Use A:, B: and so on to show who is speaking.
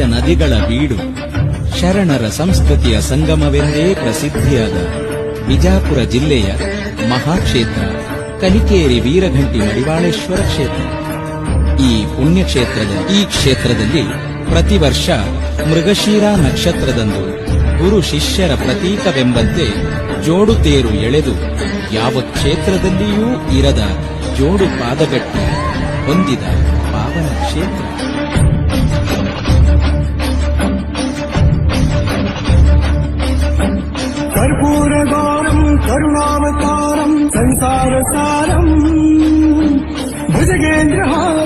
A: ನದಿಗಳ ಬೀಡು, ಶರಣರ ಸಂಸ್ಕೃತಿಯ ಸಂಗಮವೆಂದೇ ಪ್ರಸಿದ್ಧಿಯಾದ ಬಿಜಾಪುರ ಜಿಲ್ಲೆಯ ಮಹಾಕ್ಷೇತ್ರ ಕಲಿಕೇರಿ ವೀರಘಂಟಿ ಮಡಿವಾಳೇಶ್ವರ ಕ್ಷೇತ್ರ. ಈ ಕ್ಷೇತ್ರದಲ್ಲಿ ಪ್ರತಿ ವರ್ಷ ಮೃಗಶಿರ ನಕ್ಷತ್ರದಂದು ಗುರು ಶಿಷ್ಯರ ಪ್ರತೀಕವೆಂಬಂತೆ ಜೋಡು ತೇರು ಎಳೆದು ಯಾವ ಕ್ಷೇತ್ರದಲ್ಲಿಯೂ ಇರದ ಜೋಡು ಪಾದಗಟ್ಟಿ ಹೊಂದಿದ ಪಾವನ ಕ್ಷೇತ್ರ.
B: कर्पूरगौरम् करुणावतारम् संसारसारम् भुजगेन्द्रहारम्